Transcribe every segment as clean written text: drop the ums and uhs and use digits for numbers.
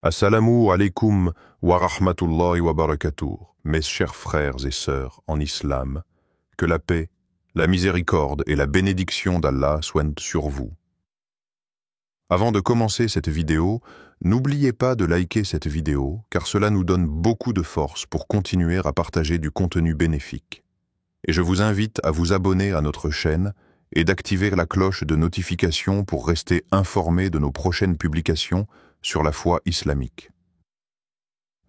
Assalamu alaikum wa rahmatullahi wa barakatuh, mes chers frères et sœurs en islam, que la paix, la miséricorde et la bénédiction d'Allah soient sur vous. Avant de commencer cette vidéo, n'oubliez pas de liker cette vidéo car cela nous donne beaucoup de force pour continuer à partager du contenu bénéfique. Et je vous invite à vous abonner à notre chaîne et d'activer la cloche de notification pour rester informé de nos prochaines publications sur la foi islamique.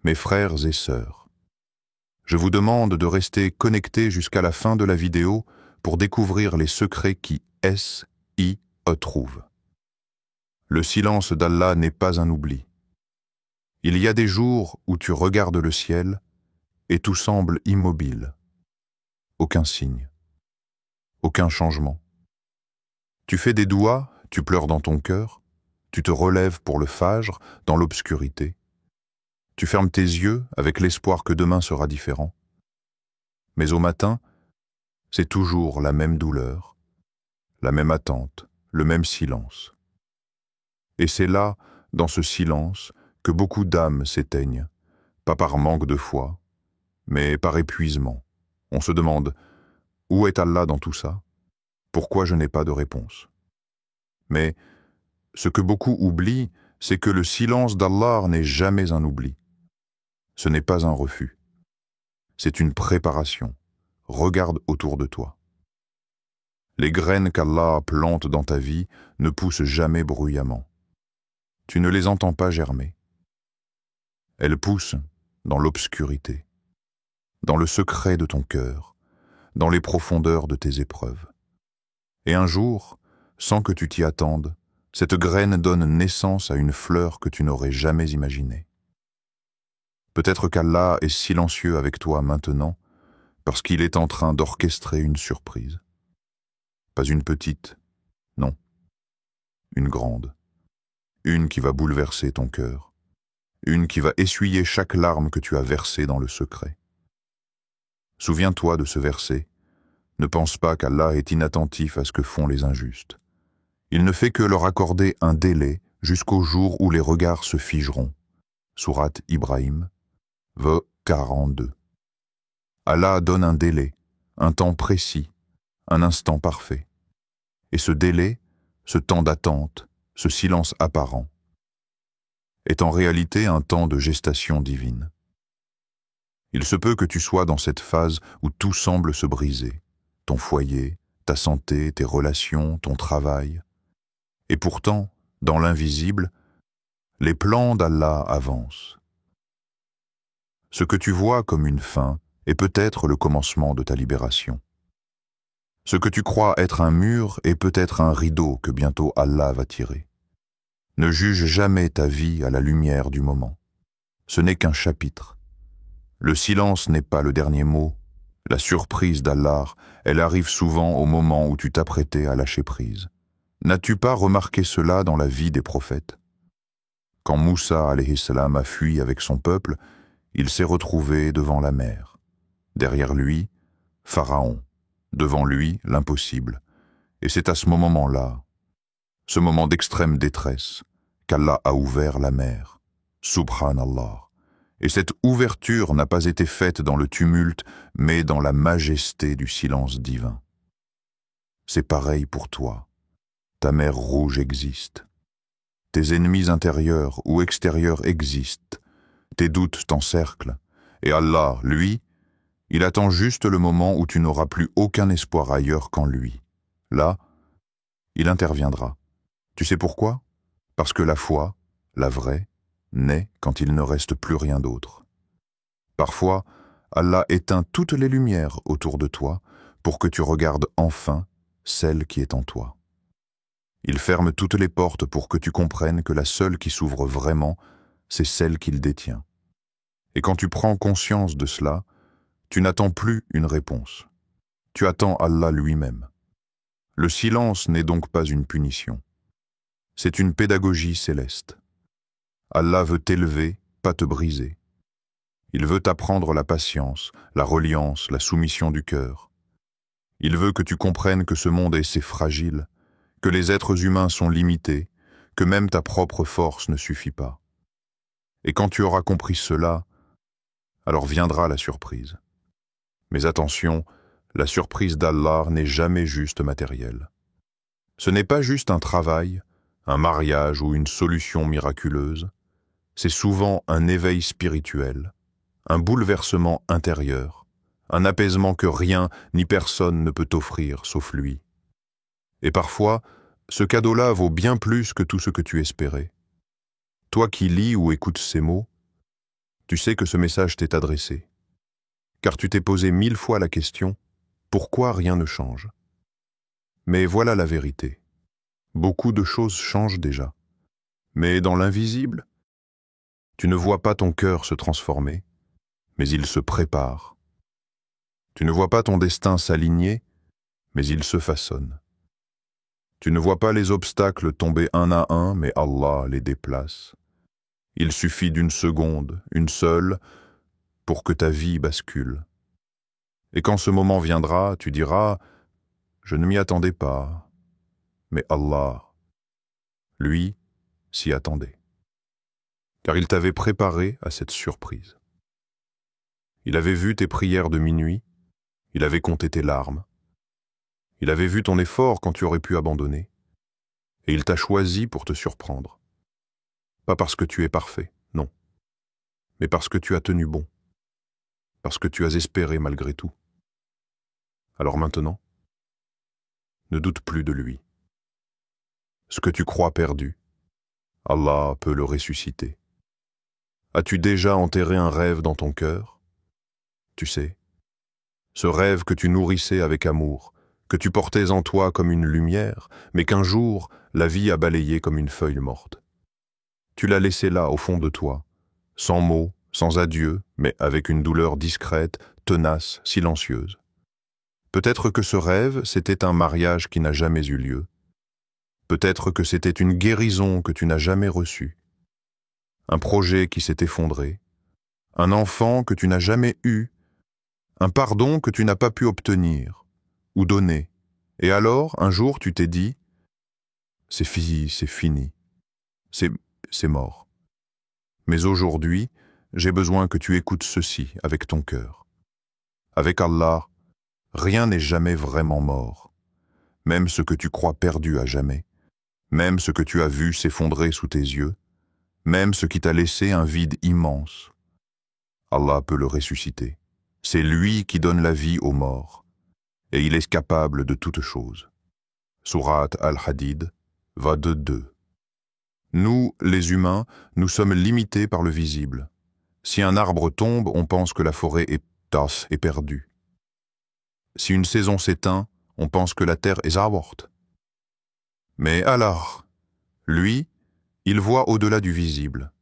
Mes frères et sœurs, je vous demande de rester connectés jusqu'à la fin de la vidéo pour découvrir les secrets qui s'y trouvent. Le silence d'Allah n'est pas un oubli. Il y a des jours où tu regardes le ciel et tout semble immobile. Aucun signe, aucun changement. Tu fais des douas, tu pleures dans ton cœur, tu te relèves pour le fajr dans l'obscurité. Tu fermes tes yeux avec l'espoir que demain sera différent. Mais au matin, c'est toujours la même douleur, la même attente, le même silence. Et c'est là, dans ce silence, que beaucoup d'âmes s'éteignent, pas par manque de foi, mais par épuisement. On se demande, où est Allah dans tout ça? Pourquoi je n'ai pas de réponse? Mais ce que beaucoup oublient, c'est que le silence d'Allah n'est jamais un oubli. Ce n'est pas un refus. C'est une préparation. Regarde autour de toi. Les graines qu'Allah plante dans ta vie ne poussent jamais bruyamment. Tu ne les entends pas germer. Elles poussent dans l'obscurité, dans le secret de ton cœur, dans les profondeurs de tes épreuves. Et un jour, sans que tu t'y attendes, cette graine donne naissance à une fleur que tu n'aurais jamais imaginée. Peut-être qu'Allah est silencieux avec toi maintenant, parce qu'il est en train d'orchestrer une surprise. Pas une petite, non, une grande. Une qui va bouleverser ton cœur. Une qui va essuyer chaque larme que tu as versée dans le secret. Souviens-toi de ce verset. Ne pense pas qu'Allah est inattentif à ce que font les injustes. Il ne fait que leur accorder un délai jusqu'au jour où les regards se figeront. Sourate Ibrahim, v. 42. Allah donne un délai, un temps précis, un instant parfait. Et ce délai, ce temps d'attente, ce silence apparent, est en réalité un temps de gestation divine. Il se peut que tu sois dans cette phase où tout semble se briser, ton foyer, ta santé, tes relations, ton travail. Et pourtant, dans l'invisible, les plans d'Allah avancent. Ce que tu vois comme une fin est peut-être le commencement de ta libération. Ce que tu crois être un mur est peut-être un rideau que bientôt Allah va tirer. Ne juge jamais ta vie à la lumière du moment. Ce n'est qu'un chapitre. Le silence n'est pas le dernier mot. La surprise d'Allah, elle arrive souvent au moment où tu t'apprêtais à lâcher prise. N'as-tu pas remarqué cela dans la vie des prophètes? Quand Moussa alayhi salam a fui avec son peuple, il s'est retrouvé devant la mer. Derrière lui, Pharaon. Devant lui, l'impossible. Et c'est à ce moment-là, ce moment d'extrême détresse, qu'Allah a ouvert la mer. Subhanallah. Et cette ouverture n'a pas été faite dans le tumulte, mais dans la majesté du silence divin. C'est pareil pour toi. Ta mer rouge existe. Tes ennemis intérieurs ou extérieurs existent. Tes doutes t'encerclent. Et Allah, lui, il attend juste le moment où tu n'auras plus aucun espoir ailleurs qu'en lui. Là, il interviendra. Tu sais pourquoi? Parce que la foi, la vraie, naît quand il ne reste plus rien d'autre. Parfois, Allah éteint toutes les lumières autour de toi pour que tu regardes enfin celle qui est en toi. Il ferme toutes les portes pour que tu comprennes que la seule qui s'ouvre vraiment, c'est celle qu'il détient. Et quand tu prends conscience de cela, tu n'attends plus une réponse. Tu attends Allah lui-même. Le silence n'est donc pas une punition. C'est une pédagogie céleste. Allah veut t'élever, pas te briser. Il veut t'apprendre la patience, la reliance, la soumission du cœur. Il veut que tu comprennes que ce monde est si fragile, que les êtres humains sont limités, que même ta propre force ne suffit pas. Et quand tu auras compris cela, alors viendra la surprise. Mais attention, la surprise d'Allah n'est jamais juste matérielle. Ce n'est pas juste un travail, un mariage ou une solution miraculeuse. C'est souvent un éveil spirituel, un bouleversement intérieur, un apaisement que rien ni personne ne peut t'offrir sauf lui. Et parfois, ce cadeau-là vaut bien plus que tout ce que tu espérais. Toi qui lis ou écoutes ces mots, tu sais que ce message t'est adressé, car tu t'es posé 1000 fois la question « Pourquoi rien ne change ?» Mais voilà la vérité. Beaucoup de choses changent déjà. Mais dans l'invisible, tu ne vois pas ton cœur se transformer, mais il se prépare. Tu ne vois pas ton destin s'aligner, mais il se façonne. Tu ne vois pas les obstacles tomber un à un, mais Allah les déplace. Il suffit d'une seconde, une seule, pour que ta vie bascule. Et quand ce moment viendra, tu diras « Je ne m'y attendais pas », mais Allah, lui, s'y attendait. Car il t'avait préparé à cette surprise. Il avait vu tes prières de minuit, il avait compté tes larmes, il avait vu ton effort quand tu aurais pu abandonner, et il t'a choisi pour te surprendre. Pas parce que tu es parfait, non, mais parce que tu as tenu bon, parce que tu as espéré malgré tout. Alors maintenant, ne doute plus de lui. Ce que tu crois perdu, Allah peut le ressusciter. As-tu déjà enterré un rêve dans ton cœur? Tu sais, ce rêve que tu nourrissais avec amour, que tu portais en toi comme une lumière, mais qu'un jour, la vie a balayé comme une feuille morte. Tu l'as laissé là, au fond de toi, sans mots, sans adieu, mais avec une douleur discrète, tenace, silencieuse. Peut-être que ce rêve, c'était un mariage qui n'a jamais eu lieu. Peut-être que c'était une guérison que tu n'as jamais reçue. Un projet qui s'est effondré. Un enfant que tu n'as jamais eu. Un pardon que tu n'as pas pu obtenir ou donner. Et alors, un jour, tu t'es dit « C'est fini, c'est mort. » Mais aujourd'hui, j'ai besoin que tu écoutes ceci avec ton cœur. Avec Allah, rien n'est jamais vraiment mort. Même ce que tu crois perdu à jamais. Même ce que tu as vu s'effondrer sous tes yeux. Même ce qui t'a laissé un vide immense. Allah peut le ressusciter. C'est lui qui donne la vie aux morts. Et il est capable de toutes choses. Sourate Al-Hadid, 22. Nous, les humains, nous sommes limités par le visible. Si un arbre tombe, on pense que la forêt est perdue. Si une saison s'éteint, on pense que la terre est morte. Mais alors, lui, il voit au-delà du visible.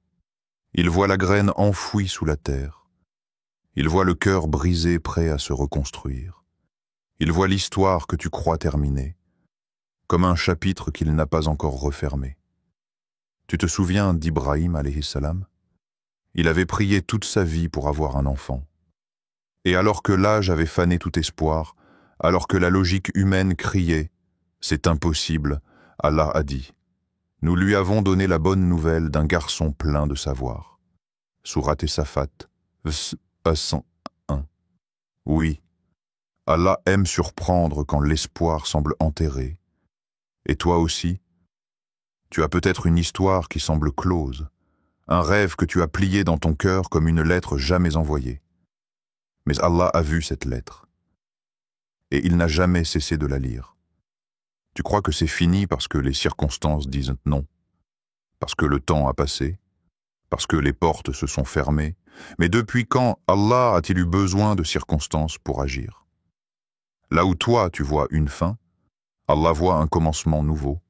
Il voit la graine enfouie sous la terre. Il voit le cœur brisé prêt à se reconstruire. Il voit l'histoire que tu crois terminée, comme un chapitre qu'il n'a pas encore refermé. Tu te souviens d'Ibrahim alayhi salam? Il avait prié toute sa vie pour avoir un enfant. Et alors que l'âge avait fané tout espoir, alors que la logique humaine criait « C'est impossible », Allah a dit « Nous lui avons donné la bonne nouvelle d'un garçon plein de savoir. » Sourate Safat, 101. Oui, Allah aime surprendre quand l'espoir semble enterré. Et toi aussi, tu as peut-être une histoire qui semble close, un rêve que tu as plié dans ton cœur comme une lettre jamais envoyée. Mais Allah a vu cette lettre, et il n'a jamais cessé de la lire. Tu crois que c'est fini parce que les circonstances disent non, parce que le temps a passé, parce que les portes se sont fermées. Mais depuis quand Allah a-t-il eu besoin de circonstances pour agir? Là où toi tu vois une fin, Allah voit un commencement nouveau.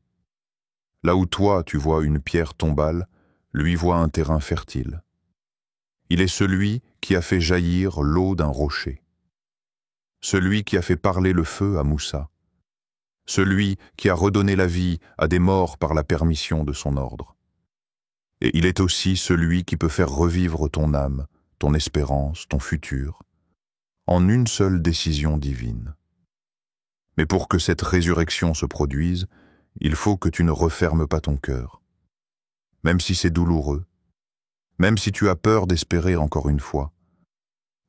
Là où toi tu vois une pierre tombale, lui voit un terrain fertile. Il est celui qui a fait jaillir l'eau d'un rocher. Celui qui a fait parler le feu à Moussa. Celui qui a redonné la vie à des morts par la permission de son ordre. Et il est aussi celui qui peut faire revivre ton âme, ton espérance, ton futur, en une seule décision divine. Mais pour que cette résurrection se produise, il faut que tu ne refermes pas ton cœur. Même si c'est douloureux, même si tu as peur d'espérer encore une fois,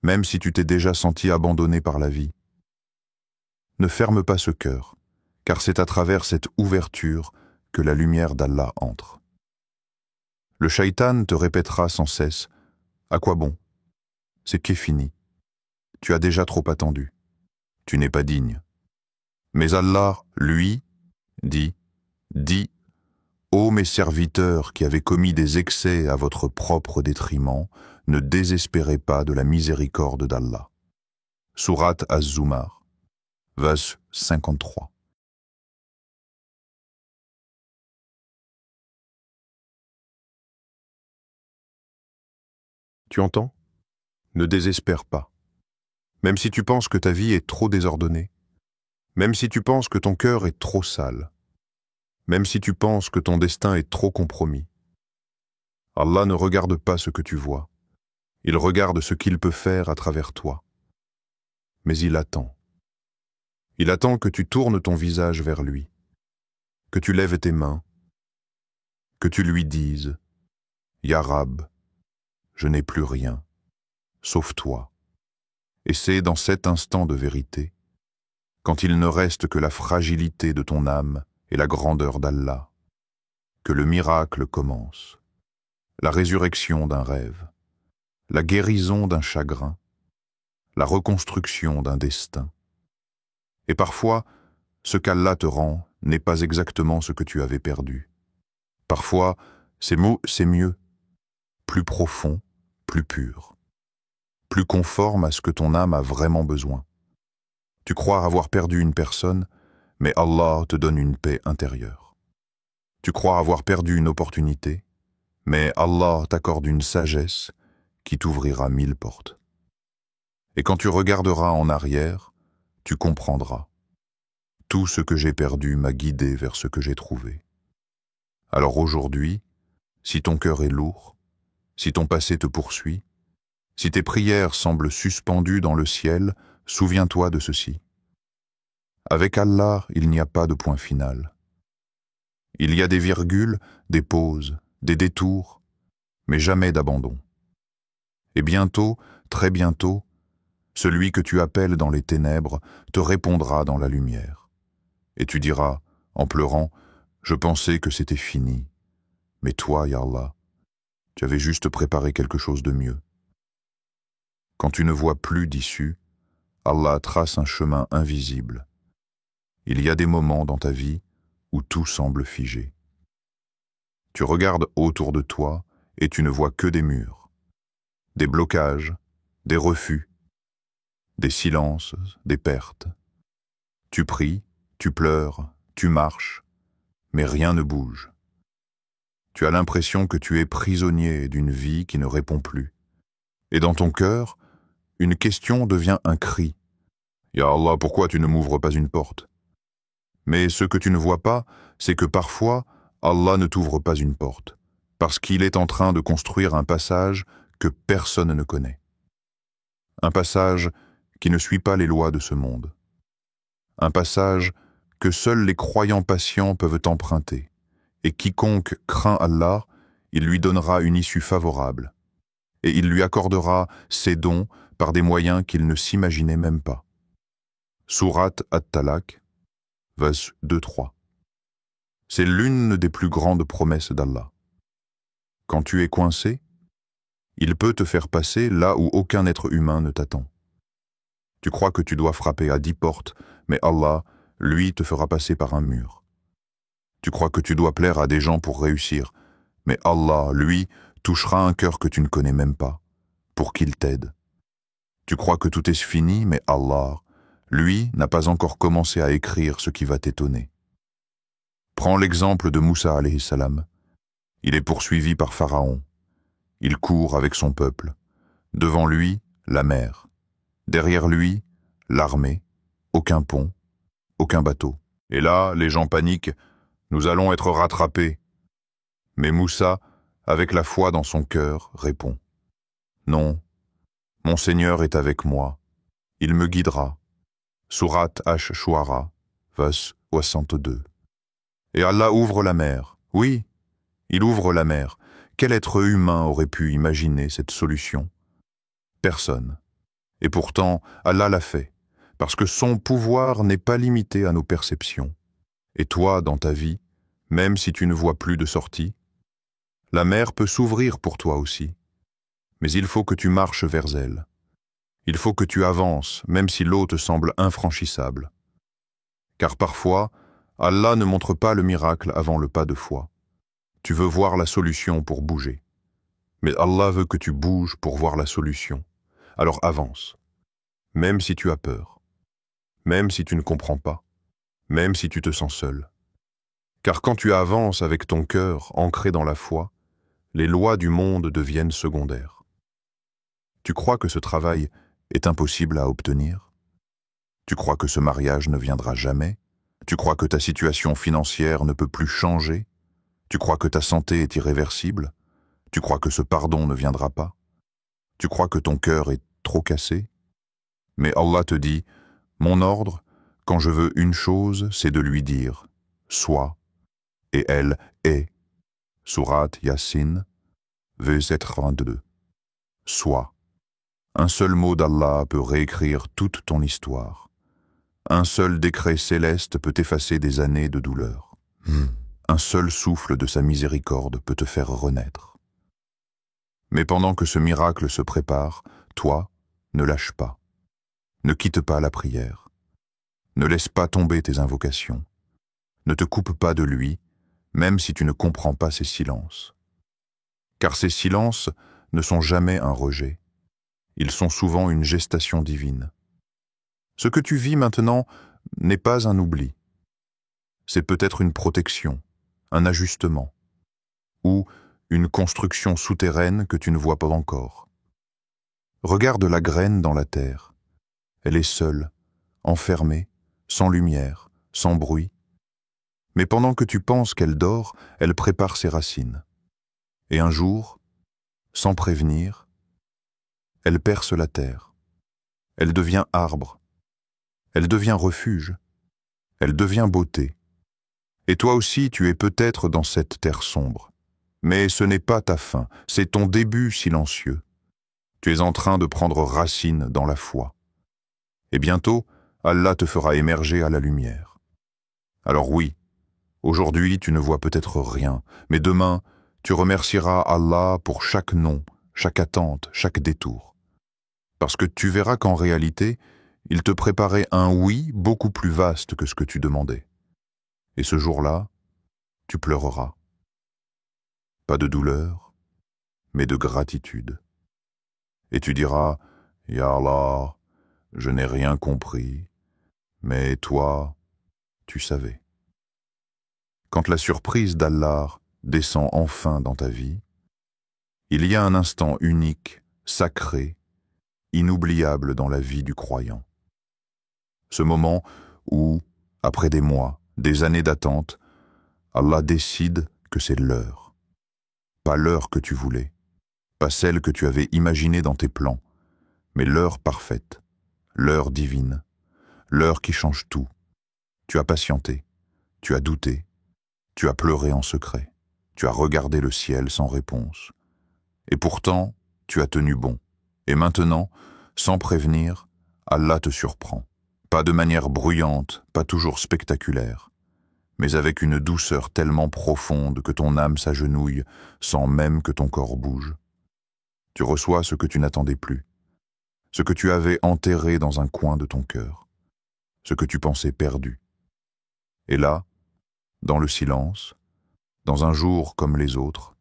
même si tu t'es déjà senti abandonné par la vie. Ne ferme pas ce cœur, car c'est à travers cette ouverture que la lumière d'Allah entre. Le shaitan te répétera sans cesse « À quoi bon? C'est qu'est fini. Tu as déjà trop attendu. Tu n'es pas digne. » Mais Allah, lui, dit « Ô mes serviteurs qui avez commis des excès à votre propre détriment, ne désespérez pas de la miséricorde d'Allah. » Sourate Az-Zumar, verset 53. Tu entends? Ne désespère pas. Même si tu penses que ta vie est trop désordonnée, même si tu penses que ton cœur est trop sale, même si tu penses que ton destin est trop compromis, Allah ne regarde pas ce que tu vois, il regarde ce qu'il peut faire à travers toi. Mais il attend. Il attend que tu tournes ton visage vers lui, que tu lèves tes mains, que tu lui dises « Ya Rab, je n'ai plus rien, sauf toi. » Et c'est dans cet instant de vérité, quand il ne reste que la fragilité de ton âme et la grandeur d'Allah, que le miracle commence, la résurrection d'un rêve, la guérison d'un chagrin, la reconstruction d'un destin. Et parfois, ce qu'Allah te rend n'est pas exactement ce que tu avais perdu. Parfois, c'est mieux, plus profond, plus pur, plus conforme à ce que ton âme a vraiment besoin. Tu crois avoir perdu une personne, mais Allah te donne une paix intérieure. Tu crois avoir perdu une opportunité, mais Allah t'accorde une sagesse qui t'ouvrira 1000 portes. Et quand tu regarderas en arrière, tu comprendras. Tout ce que j'ai perdu m'a guidé vers ce que j'ai trouvé. Alors aujourd'hui, si ton cœur est lourd, si ton passé te poursuit, si tes prières semblent suspendues dans le ciel, souviens-toi de ceci. Avec Allah, il n'y a pas de point final. Il y a des virgules, des pauses, des détours, mais jamais d'abandon. Et bientôt, très bientôt, celui que tu appelles dans les ténèbres te répondra dans la lumière. Et tu diras, en pleurant, « Je pensais que c'était fini. Mais toi, ya Allah, tu avais juste préparé quelque chose de mieux. » Quand tu ne vois plus d'issue, Allah trace un chemin invisible. Il y a des moments dans ta vie où tout semble figé. Tu regardes autour de toi et tu ne vois que des murs, des blocages, des refus, des silences, des pertes. Tu pries, tu pleures, tu marches, mais rien ne bouge. Tu as l'impression que tu es prisonnier d'une vie qui ne répond plus. Et dans ton cœur, une question devient un cri. « Ya Allah, pourquoi tu ne m'ouvres pas une porte ?» Mais ce que tu ne vois pas, c'est que parfois, Allah ne t'ouvre pas une porte, parce qu'il est en train de construire un passage que personne ne connaît. Un passage qui ne suit pas les lois de ce monde. Un passage que seuls les croyants patients peuvent emprunter, et quiconque craint Allah, il lui donnera une issue favorable, et il lui accordera ses dons par des moyens qu'il ne s'imaginait même pas. Sourate At-Talaq, verset 2-3. C'est l'une des plus grandes promesses d'Allah. Quand tu es coincé, il peut te faire passer là où aucun être humain ne t'attend. Tu crois que tu dois frapper à 10 portes, mais Allah, lui, te fera passer par un mur. Tu crois que tu dois plaire à des gens pour réussir, mais Allah, lui, touchera un cœur que tu ne connais même pas, pour qu'il t'aide. Tu crois que tout est fini, mais Allah, lui, n'a pas encore commencé à écrire ce qui va t'étonner. Prends l'exemple de Moussa alayhi salam. Il est poursuivi par Pharaon. Il court avec son peuple. Devant lui, la mer. Derrière lui, l'armée. Aucun pont, aucun bateau. Et là, les gens paniquent. Nous allons être rattrapés. Mais Moussa, avec la foi dans son cœur, répond. Non, mon Seigneur est avec moi. Il me guidera. Sourate Ash-Shu'ara, verset 62. Et Allah ouvre la mer. Oui, il ouvre la mer, quel être humain aurait pu imaginer cette solution? Personne. Et pourtant, Allah l'a fait, parce que son pouvoir n'est pas limité à nos perceptions. Et toi, dans ta vie, même si tu ne vois plus de sortie, la mer peut s'ouvrir pour toi aussi. Mais il faut que tu marches vers elle. Il faut que tu avances, même si l'eau te semble infranchissable. Car parfois, Allah ne montre pas le miracle avant le pas de foi. Tu veux voir la solution pour bouger. Mais Allah veut que tu bouges pour voir la solution. Alors avance. Même si tu as peur. Même si tu ne comprends pas. Même si tu te sens seul. Car quand tu avances avec ton cœur ancré dans la foi, les lois du monde deviennent secondaires. Tu crois que ce travail est impossible à obtenir? Tu crois que ce mariage ne viendra jamais? Tu crois que ta situation financière ne peut plus changer? Tu crois que ta santé est irréversible? Tu crois que ce pardon ne viendra pas? Tu crois que ton cœur est trop cassé? Mais Allah te dit, mon ordre, quand je veux une chose, c'est de lui dire, sois, et elle est. Sourate Yasin, verset 32. Sois. Un seul mot d'Allah peut réécrire toute ton histoire. Un seul décret céleste peut effacer des années de douleur. Un seul souffle de sa miséricorde peut te faire renaître. Mais pendant que ce miracle se prépare, toi, ne lâche pas. Ne quitte pas la prière. Ne laisse pas tomber tes invocations. Ne te coupe pas de lui, même si tu ne comprends pas ses silences. Car ces silences ne sont jamais un rejet. Ils sont souvent une gestation divine. Ce que tu vis maintenant n'est pas un oubli. C'est peut-être une protection, un ajustement, ou une construction souterraine que tu ne vois pas encore. Regarde la graine dans la terre. Elle est seule, enfermée, sans lumière, sans bruit. Mais pendant que tu penses qu'elle dort, elle prépare ses racines. Et un jour, sans prévenir, elle perce la terre. Elle devient arbre. Elle devient refuge. Elle devient beauté. Et toi aussi, tu es peut-être dans cette terre sombre. Mais ce n'est pas ta fin, c'est ton début silencieux. Tu es en train de prendre racine dans la foi. Et bientôt, Allah te fera émerger à la lumière. Alors oui, aujourd'hui tu ne vois peut-être rien, mais demain, tu remercieras Allah pour chaque non, chaque attente, chaque détour. Parce que tu verras qu'en réalité, il te préparait un oui beaucoup plus vaste que ce que tu demandais. Et ce jour-là, tu pleureras. Pas de douleur, mais de gratitude. Et tu diras, « Ya Allah, je n'ai rien compris, mais toi, tu savais. » Quand la surprise d'Allah descend enfin dans ta vie, il y a un instant unique, sacré, inoubliable dans la vie du croyant. Ce moment où, après des mois, des années d'attente, Allah décide que c'est l'heure. Pas l'heure que tu voulais, pas celle que tu avais imaginée dans tes plans, mais l'heure parfaite, l'heure divine, l'heure qui change tout. Tu as patienté, tu as douté, tu as pleuré en secret, tu as regardé le ciel sans réponse. Et pourtant, tu as tenu bon. Et maintenant, sans prévenir, Allah te surprend. Pas de manière bruyante, pas toujours spectaculaire, mais avec une douceur tellement profonde que ton âme s'agenouille sans même que ton corps bouge. Tu reçois ce que tu n'attendais plus, ce que tu avais enterré dans un coin de ton cœur, ce que tu pensais perdu. Et là, dans le silence, dans un jour comme les autres,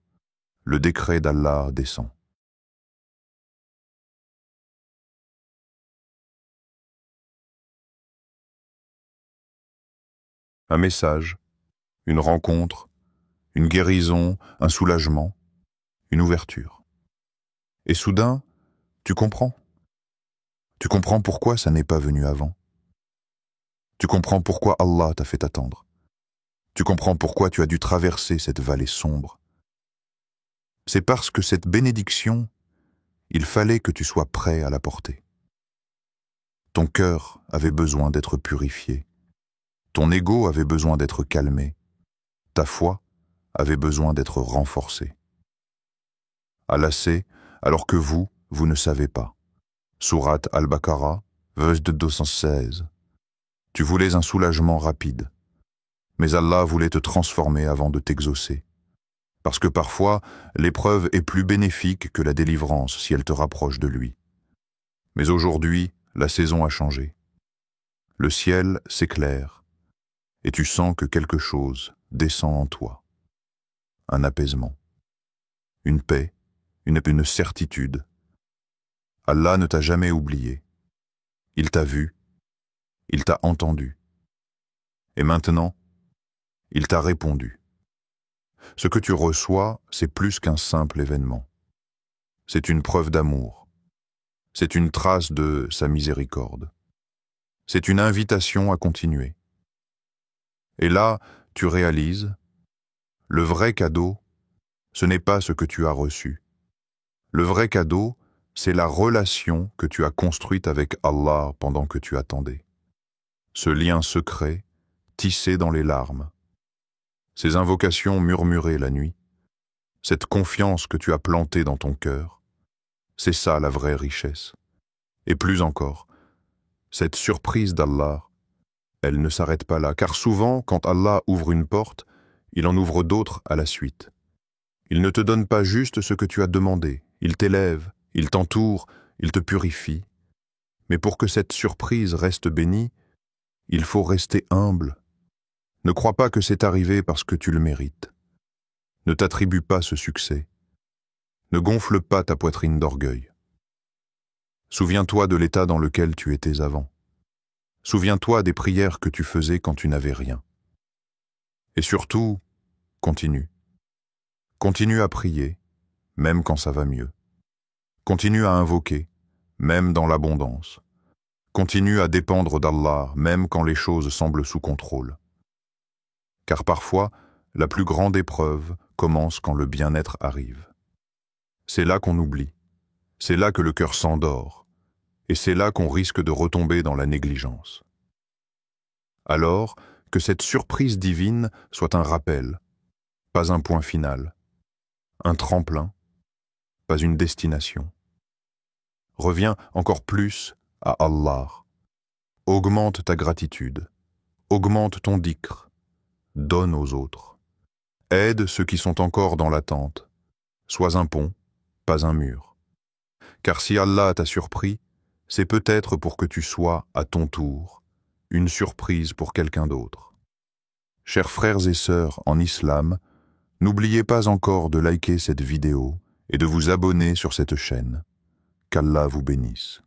le décret d'Allah descend. Un message, une rencontre, une guérison, un soulagement, une ouverture. Et soudain, tu comprends. Tu comprends pourquoi ça n'est pas venu avant. Tu comprends pourquoi Allah t'a fait attendre. Tu comprends pourquoi tu as dû traverser cette vallée sombre. C'est parce que cette bénédiction, il fallait que tu sois prêt à la porter. Ton cœur avait besoin d'être purifié. Ton ego avait besoin d'être calmé. Ta foi avait besoin d'être renforcée. Allah sait, alors que vous ne savez pas. Sourate Al-Baqarah, verset 216. Tu voulais un soulagement rapide, mais Allah voulait te transformer avant de t'exaucer. Parce que parfois, l'épreuve est plus bénéfique que la délivrance si elle te rapproche de lui. Mais aujourd'hui, la saison a changé. Le ciel s'éclaire, et tu sens que quelque chose descend en toi. Un apaisement, une paix, une certitude. Allah ne t'a jamais oublié. Il t'a vu, il t'a entendu. Et maintenant, il t'a répondu. Ce que tu reçois, c'est plus qu'un simple événement. C'est une preuve d'amour. C'est une trace de sa miséricorde. C'est une invitation à continuer. Et là, tu réalises, le vrai cadeau, ce n'est pas ce que tu as reçu. Le vrai cadeau, c'est la relation que tu as construite avec Allah pendant que tu attendais. Ce lien secret, tissé dans les larmes. Ces invocations murmurées la nuit. Cette confiance que tu as plantée dans ton cœur. C'est ça la vraie richesse. Et plus encore, cette surprise d'Allah, elle ne s'arrête pas là, car souvent, quand Allah ouvre une porte, il en ouvre d'autres à la suite. Il ne te donne pas juste ce que tu as demandé, il t'élève, il t'entoure, il te purifie. Mais pour que cette surprise reste bénie, il faut rester humble. Ne crois pas que c'est arrivé parce que tu le mérites. Ne t'attribue pas ce succès. Ne gonfle pas ta poitrine d'orgueil. Souviens-toi de l'état dans lequel tu étais avant. Souviens-toi des prières que tu faisais quand tu n'avais rien. Et surtout, continue. Continue à prier, même quand ça va mieux. Continue à invoquer, même dans l'abondance. Continue à dépendre d'Allah, même quand les choses semblent sous contrôle. Car parfois, la plus grande épreuve commence quand le bien-être arrive. C'est là qu'on oublie, c'est là que le cœur s'endort, et c'est là qu'on risque de retomber dans la négligence. Alors, que cette surprise divine soit un rappel, pas un point final, un tremplin, pas une destination. Reviens encore plus à Allah. Augmente ta gratitude, augmente ton dhikr, donne aux autres. Aide ceux qui sont encore dans l'attente. Sois un pont, pas un mur. Car si Allah t'a surpris, c'est peut-être pour que tu sois, à ton tour, une surprise pour quelqu'un d'autre. Chers frères et sœurs en islam, n'oubliez pas encore de liker cette vidéo et de vous abonner sur cette chaîne. Qu'Allah vous bénisse.